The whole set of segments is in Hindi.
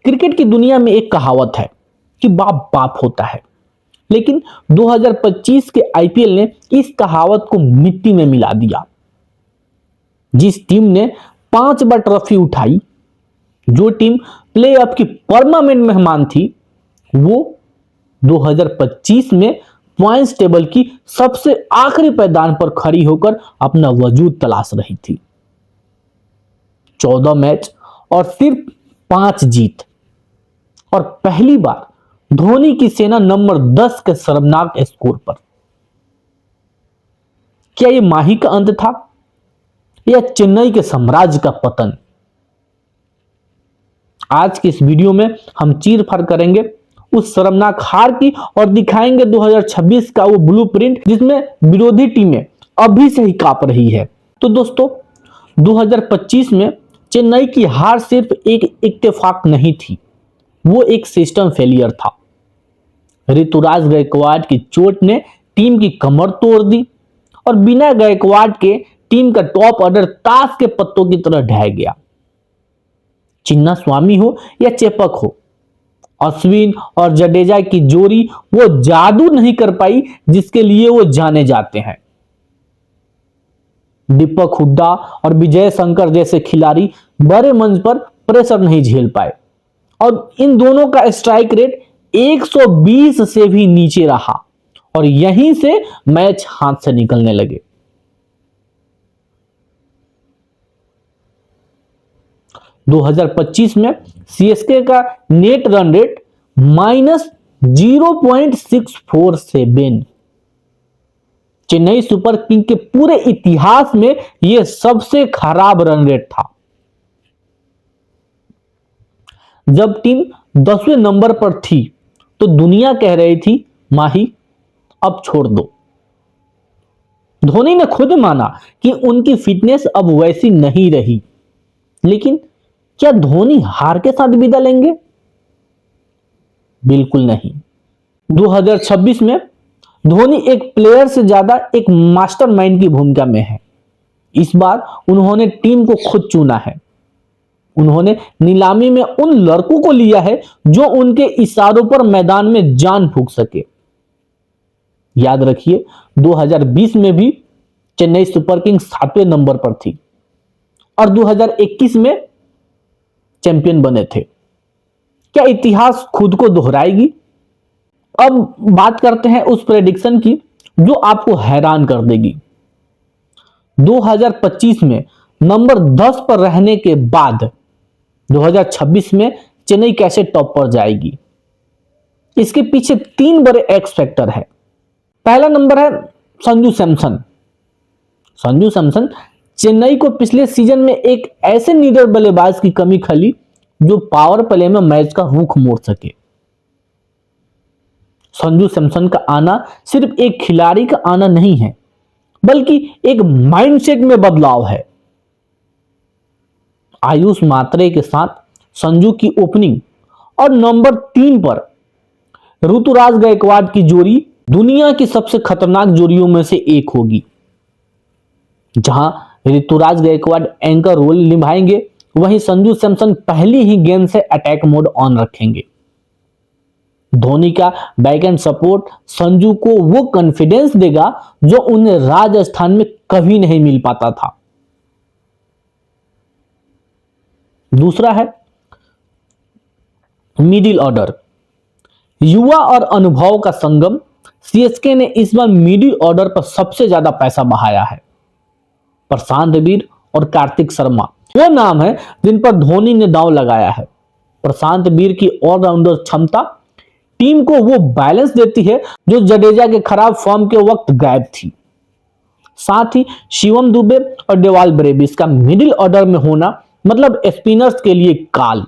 क्रिकेट की दुनिया में एक कहावत है कि बाप बाप होता है, लेकिन 2025 के आईपीएल ने इस कहावत को मिट्टी में मिला दिया। जिस टीम ने 5 बार ट्रॉफी उठाई, जो टीम प्लेऑफ की परमानेंट मेहमान थी, वो 2025 में पॉइंट्स टेबल की सबसे आखिरी पायदान पर खड़ी होकर अपना वजूद तलाश रही थी। 14 मैच और सिर्फ 5 जीत, और पहली बार धोनी की सेना नंबर 10 के शर्मनाक स्कोर पर। क्या यह माही का अंत था या चेन्नई के साम्राज्य का पतन? आज की इस वीडियो में हम चीर फाड़ करेंगे उस शर्मनाक हार की और दिखाएंगे 2026 का वो ब्लूप्रिंट जिसमें विरोधी टीमें अभी से ही कांप रही है। तो दोस्तों, 2025 में चेन्नई की हार सिर्फ एक इत्तेफाक नहीं थी, वो एक सिस्टम फेलियर था। ऋतुराज गायकवाड़ की चोट ने टीम की कमर तोड़ दी और बिना गायकवाड़ के टीम का टॉप ऑर्डर ताश के पत्तों की तरह ढह गया। चिन्ना स्वामी हो या चेपक हो, अश्विन और जडेजा की जोड़ी वो जादू नहीं कर पाई जिसके लिए वो जाने जाते हैं। दीपक हुड्डा और विजय शंकर जैसे खिलाड़ी बड़े मंच पर प्रेशर नहीं झेल पाए और इन दोनों का स्ट्राइक रेट 120 से भी नीचे रहा और यहीं से मैच हाथ से निकलने लगे। (2025) में सीएसके का net run rate -0.647। Chennai super king के पूरे इतिहास में यह सबसे खराब रन रेट था। जब टीम 10वें नंबर पर थी तो दुनिया कह रही थी, माही अब छोड़ दो। धोनी ने खुद माना कि उनकी फिटनेस अब वैसी नहीं रही, लेकिन क्या धोनी हार के साथ विदा लेंगे? बिल्कुल नहीं। 2026 में धोनी एक प्लेयर से ज्यादा एक मास्टरमाइंड की भूमिका में है। इस बार उन्होंने टीम को खुद चुना है। उन्होंने नीलामी में उन लड़कों को लिया है जो उनके इशारों पर मैदान में जान फूंक सके। याद रखिए, 2020 में भी चेन्नई सुपर किंग्स 7वें नंबर पर थी और 2021 में चैंपियन बने थे। क्या इतिहास खुद को दोहराएगी? अब बात करते हैं उस प्रेडिक्शन की जो आपको हैरान कर देगी। 2025 में नंबर 10 पर रहने के बाद 2026 में चेन्नई कैसे टॉप पर जाएगी? इसके पीछे 3 बड़े एक्स फैक्टर है। पहला नंबर है संजू सैमसन। संजू सैमसन चेन्नई को पिछले सीजन में एक ऐसे लीडर बल्लेबाज की कमी खली जो पावर प्ले में मैच का रुख मोड़ सके। संजू सैमसन का आना सिर्फ एक खिलाड़ी का आना नहीं है, बल्कि एक माइंडसेट में बदलाव है। आयुष मात्रे के साथ संजू की ओपनिंग और नंबर 3 पर ऋतुराज गायकवाड़ की जोड़ी दुनिया की सबसे खतरनाक जोड़ियों में से एक होगी। जहां ऋतुराज गायकवाड़ एंकर रोल निभाएंगे, वहीं संजू सैमसन पहली ही गेंद से अटैक मोड ऑन रखेंगे। धोनी का बैकएंड सपोर्ट संजू को वो कॉन्फिडेंस देगा जो उन्हें राजस्थान में कभी नहीं मिल पाता था। दूसरा है मिडिल ऑर्डर। युवा और अनुभव का संगम। सीएसके ने इस बार मिडिल ऑर्डर पर सबसे ज्यादा पैसा बहाया है। प्रशांत वीर और कार्तिक शर्मा वो नाम है जिन पर धोनी ने दांव लगाया है। प्रशांत वीर की ऑलराउंडर क्षमता टीम को वो बैलेंस देती है जो जडेजा के खराब फॉर्म के वक्त गायब थी। साथ ही शिवम दुबे और डेवाल ब्रेविस का मिडिल ऑर्डर में होना मतलब स्पिनर्स के लिए काल।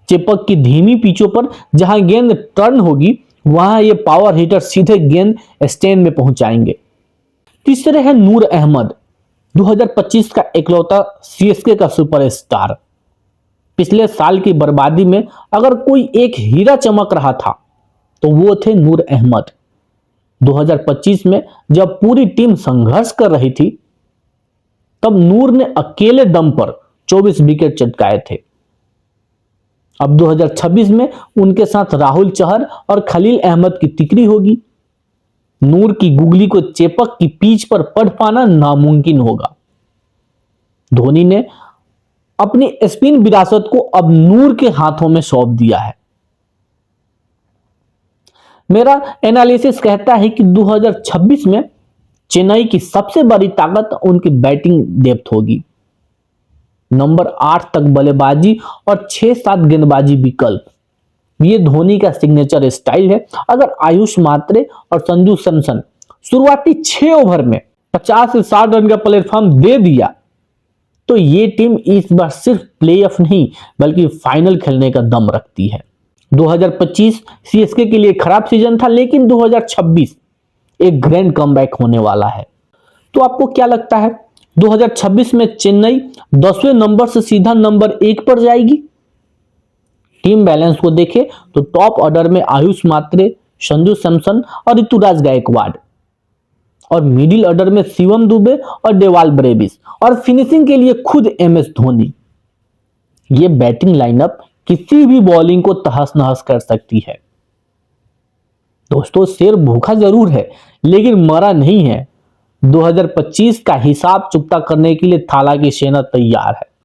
चेपक की धीमी पिचों पर जहां गेंद टर्न होगी, वहां ये पावर हिटर सीधे गेंद स्टैंड में पहुंचाएंगे। तीसरे है नूर अहमद, 2025 का इकलौता सीएसके का सुपरस्टार। पिछले साल की बर्बादी में अगर कोई एक हीरा चमक रहा था तो वो थे नूर अहमद। 2025 में जब पूरी टीम संघर्ष कर रही थी, तब नूर ने अकेले दम पर 24 विकेट चटकाए थे। अब 2026 में उनके साथ राहुल चहर और खलील अहमद की तिकड़ी होगी। नूर की गुगली को चेपक की पिच पर पढ़ पाना नामुमकिन होगा। धोनी ने अपनी स्पिन विरासत को अब नूर के हाथों में सौंप दिया है। मेरा एनालिसिस कहता है कि 2026 में चेन्नई की सबसे बड़ी ताकत उनकी बैटिंग डेप्थ होगी। नंबर 8 तक बल्लेबाजी और 6-7 गेंदबाजी विकल्प, ये धोनी का सिग्नेचर स्टाइल है। अगर आयुष मात्रे और संजू सैमसन शुरुआती 6 ओवर में 50 से 60 रन का प्लेटफॉर्म दे दिया तो ये टीम इस बार सिर्फ प्लेऑफ नहीं बल्कि फाइनल खेलने का दम रखती है। 2025 सीएसके के लिए खराब सीजन था, लेकिन 2026 एक ग्रैंड कमबैक होने वाला है। तो आपको क्या लगता है 2026 में चेन्नई 10वें नंबर से सीधा नंबर 1 पर जाएगी? टीम बैलेंस को देखें तो टॉप ऑर्डर में आयुष मात्रे, संजू सैमसन और ऋतुराज गायकवाड़, और मिडिल ऑर्डर में शिवम दुबे और डेवाल ब्रेविस, और फिनिशिंग के लिए खुद एमएस धोनी। ये बैटिंग लाइनअप किसी भी बॉलिंग को तहस नहस कर सकती है। दोस्तों, शेर भूखा जरूर है लेकिन मरा नहीं है। 2025 का हिसाब चुकता करने के लिए थाला की सेना तैयार है।